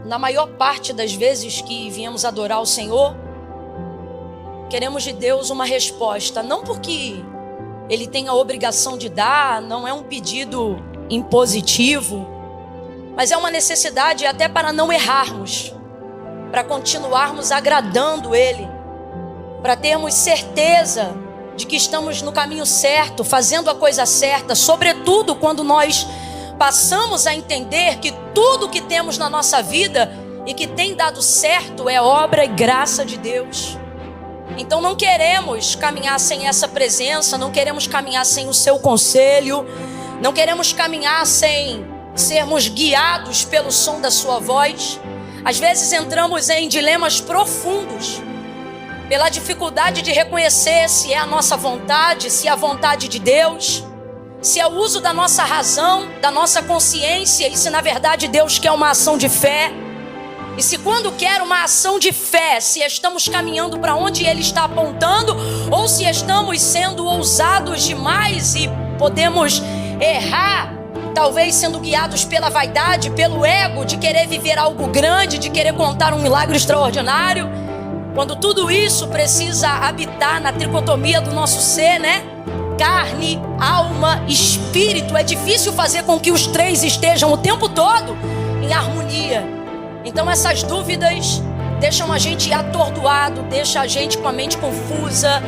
Na maior parte das vezes que viemos adorar o Senhor, queremos de Deus uma resposta, não porque Ele tem a obrigação de dar, não é um pedido impositivo, mas é uma necessidade até para não errarmos, para continuarmos agradando Ele, para termos certeza de que estamos no caminho certo, fazendo a coisa certa, sobretudo quando nós passamos a entender que tudo que temos na nossa vida e que tem dado certo é obra e graça de Deus. Então não queremos caminhar sem essa presença, não queremos caminhar sem o seu conselho, não queremos caminhar sem sermos guiados pelo som da sua voz. Às vezes entramos em dilemas profundos, pela dificuldade de reconhecer se é a nossa vontade, se é a vontade de Deus, se é o uso da nossa razão, da nossa consciência, e se na verdade Deus quer uma ação de fé. E se quando quer uma ação de fé, se estamos caminhando para onde Ele está apontando, ou se estamos sendo ousados demais e podemos errar, talvez sendo guiados pela vaidade, pelo ego, de querer viver algo grande, de querer contar um milagre extraordinário, quando tudo isso precisa habitar na tricotomia do nosso ser, né? Carne, alma, espírito. É difícil fazer com que os três estejam o tempo todo em harmonia. Então essas dúvidas deixam a gente atordoado, deixa a gente com a mente confusa,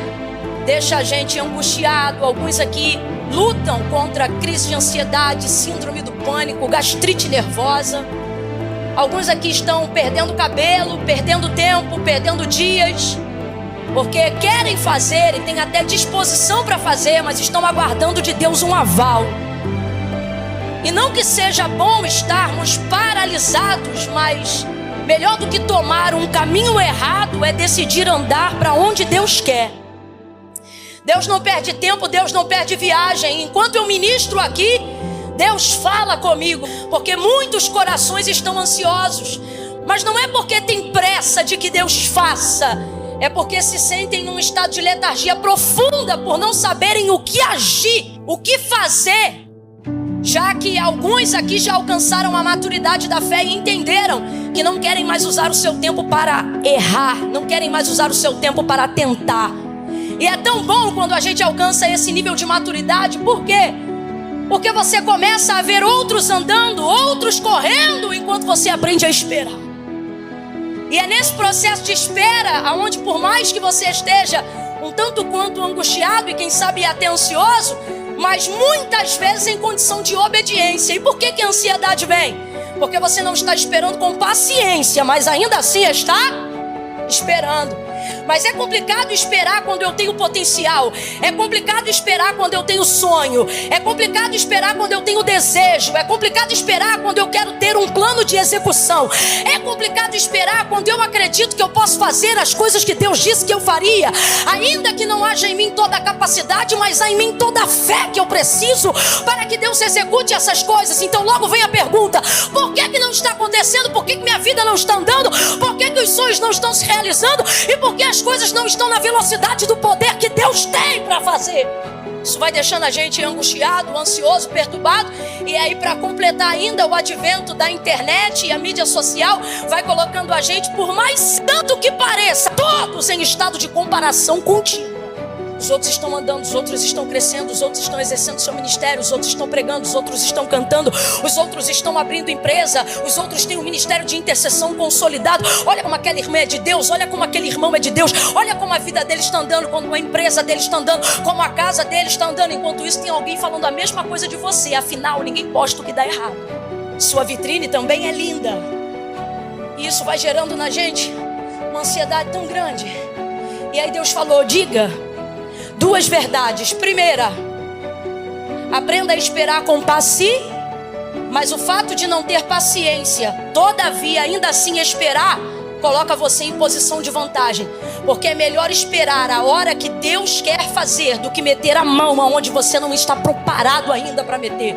deixa a gente angustiado. Alguns aqui lutam contra crise de ansiedade, síndrome do pânico, gastrite nervosa. Alguns aqui estão perdendo cabelo, perdendo tempo, perdendo dias, porque querem fazer e têm até disposição para fazer, mas estão aguardando de Deus um aval. E não que seja bom estarmos paralisados, mas melhor do que tomar um caminho errado é decidir andar para onde Deus quer. Deus não perde tempo, Deus não perde viagem. Enquanto eu ministro aqui, Deus fala comigo, porque muitos corações estão ansiosos, mas não é porque tem pressa de que Deus faça, é porque se sentem num estado de letargia profunda por não saberem o que agir, o que fazer. Já que alguns aqui já alcançaram a maturidade da fé e entenderam que não querem mais usar o seu tempo para errar, não querem mais usar o seu tempo para tentar. E é tão bom quando a gente alcança esse nível de maturidade. Por quê? Porque você começa a ver outros andando, outros correndo, enquanto você aprende a esperar. E é nesse processo de espera, aonde por mais que você esteja um tanto quanto angustiado e quem sabe até ansioso, mas muitas vezes em condição de obediência. E por que a ansiedade vem? Porque você não está esperando com paciência, mas ainda assim está esperando. Mas é complicado esperar quando eu tenho potencial. É complicado esperar quando eu tenho sonho. É complicado esperar quando eu tenho desejo. É complicado esperar quando eu quero ter um plano de execução. É complicado esperar quando eu acredito que eu posso fazer as coisas que Deus disse que eu faria. Ainda que não haja em mim toda a capacidade, mas há em mim toda a fé que eu preciso para que Deus execute essas coisas. Então logo vem a pergunta: por que não está acontecendo? Por que minha vida não está andando? Por que os sonhos não estão se realizando? E por que as coisas não estão na velocidade do poder que Deus tem para fazer? Isso vai deixando a gente angustiado, ansioso, perturbado. E aí, para completar ainda, o advento da internet e a mídia social vai colocando a gente, por mais tanto que pareça, todos em estado de comparação contínua. Os outros estão andando, os outros estão crescendo, os outros estão exercendo seu ministério, os outros estão pregando, os outros estão cantando, os outros estão abrindo empresa, os outros têm um ministério de intercessão consolidado. Olha como aquela irmã é de Deus, olha como aquele irmão é de Deus, olha como a vida dele está andando, como a empresa dele está andando, como a casa dele está andando. Enquanto isso tem alguém falando a mesma coisa de você. Afinal, ninguém posta o que dá errado. Sua vitrine também é linda. E isso vai gerando na gente uma ansiedade tão grande. E aí Deus falou: diga duas verdades. Primeira, aprenda a esperar com paciência, mas o fato de não ter paciência, todavia, ainda assim esperar, coloca você em posição de vantagem. Porque é melhor esperar a hora que Deus quer fazer do que meter a mão aonde você não está preparado ainda para meter.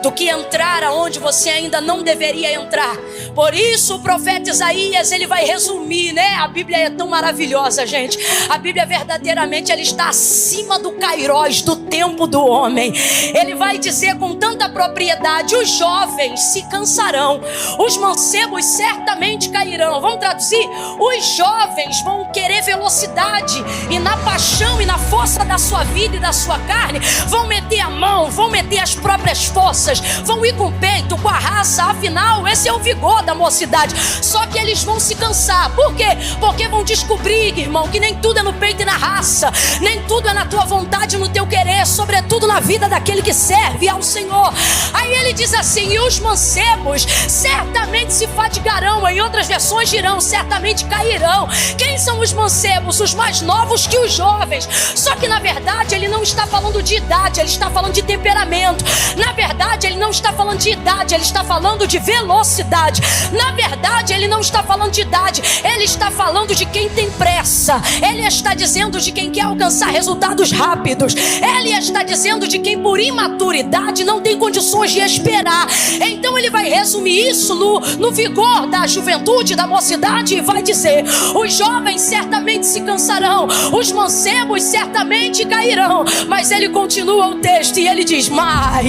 do que entrar aonde você ainda não deveria entrar. Por isso o profeta Isaías, ele vai resumir, né? A Bíblia é tão maravilhosa, gente. A Bíblia verdadeiramente, ela está acima do kairós, do tempo do homem. Ele vai dizer com tanta propriedade: os jovens se cansarão, os mancebos certamente cairão. Vamos traduzir? Os jovens vão querer velocidade, e na paixão e na força da sua vida e da sua carne, vão meter a mão, vão meter as próprias forças, vão ir com o peito, com a raça. Afinal, esse é o vigor da mocidade. Só que eles vão se cansar. Por quê? Porque vão descobrir, irmão, que nem tudo é no peito e na raça, nem tudo é na tua vontade e no teu querer, sobretudo na vida daquele que serve ao Senhor. Aí ele diz assim: e os mancebos certamente se fadigarão. Em outras versões dirão: certamente cairão. Quem são os mancebos? Os mais novos que os jovens. Só que na verdade ele não está falando de idade, ele está falando de temperamento. Na verdade ele não está falando de idade, ele está falando de velocidade. Na verdade ele não está falando de idade, ele está falando de quem tem pressa. Ele está dizendo de quem quer alcançar resultados rápidos. Ele está dizendo de quem por imaturidade não tem condições de esperar. Então ele vai resumir isso no vigor da juventude, da mocidade, e vai dizer: os jovens certamente se cansarão, os mancebos certamente cairão. Mas ele continua o texto e ele diz: mas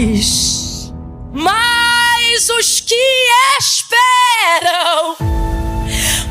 os que esperam,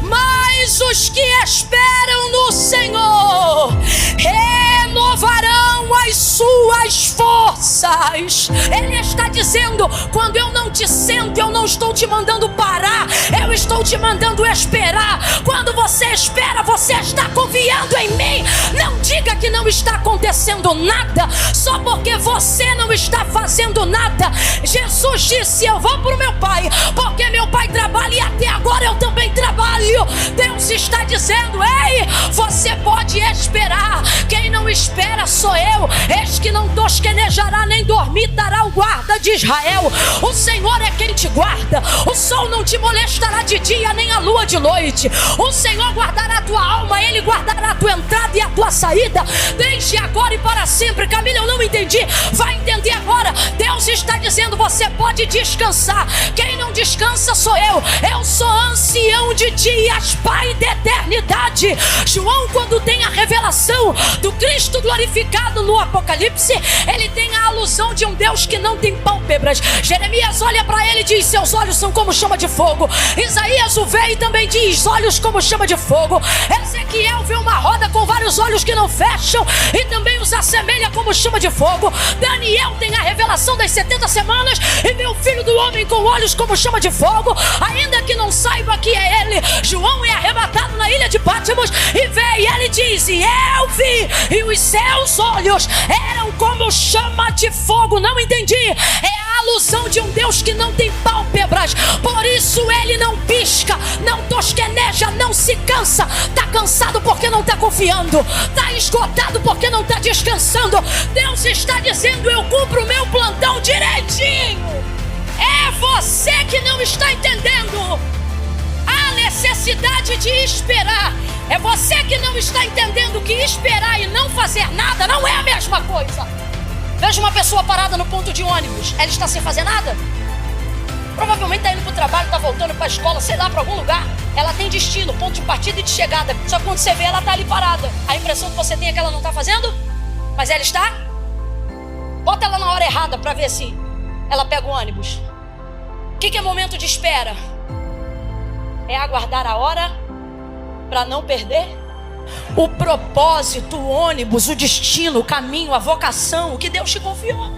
mas os que esperam no Senhor renovarão as suas forças. Ele está dizendo: quando eu não te sento, eu não estou te mandando parar, eu estou te mandando esperar. Quando você espera, você está confiando em mim. Não diga que não está acontecendo nada só porque você não está fazendo nada. Jesus disse: eu vou para o meu Pai, porque meu Pai trabalha e até agora eu também trabalho. Deus está dizendo: ei, você pode esperar. Quem não espera sou eu. Eis que não tosquenejará nem dormitará o guarda de Israel. O Senhor é quem te guarda. O sol não te molestará de dia, nem a lua de noite. O Senhor guardará a tua alma, Ele guardará a tua entrada e a tua saída, desde agora e para sempre. Camila, eu não entendi. Vai entender agora. Deus está dizendo: você pode descansar. Quem não descansa sou eu. Eu sou ancião de dias, Pai da eternidade. João, quando tem a revelação do Cristo glorificado no Apocalipse, ele tem a alusão de um Deus que não tem pálpebras. Jeremias olha para ele e diz: seus olhos são como chama de fogo. Isaías o vê e também diz: olhos como chama de fogo. Ezequiel vê uma roda com vários olhos que não fecham e também os assemelha como chama de fogo. Daniel tem a revelação das 70 semanas e vê o Filho do Homem com olhos como chama de fogo, ainda que não saiba que é ele. João é arrebatado na ilha de Patmos e vê, e ele diz: e eu vi, e os seus olhos eram como chama de fogo. Não entendi. É a alusão de um Deus que não tem pálpebras, por isso ele não pisca, não tosqueneja, não se cansa. Está cansado porque não está confiando, está esgotado porque não está descansando. Deus está dizendo: eu cumpro o meu plantão direitinho. É você que não está entendendo a necessidade de esperar. É você que não está entendendo que esperar e não fazer nada não é a mesma coisa. Veja uma pessoa parada no ponto de ônibus. Ela está sem fazer nada? Provavelmente está indo para o trabalho, está voltando para a escola, sei lá, para algum lugar. Ela tem destino, ponto de partida e de chegada. Só que quando você vê, ela está ali parada. A impressão que você tem é que ela não está fazendo, mas ela está. Bota ela na hora errada para ver se ela pega o ônibus. O que é momento de espera? É aguardar a hora para não perder o propósito, o ônibus, o destino, o caminho, a vocação, o que Deus te confiou.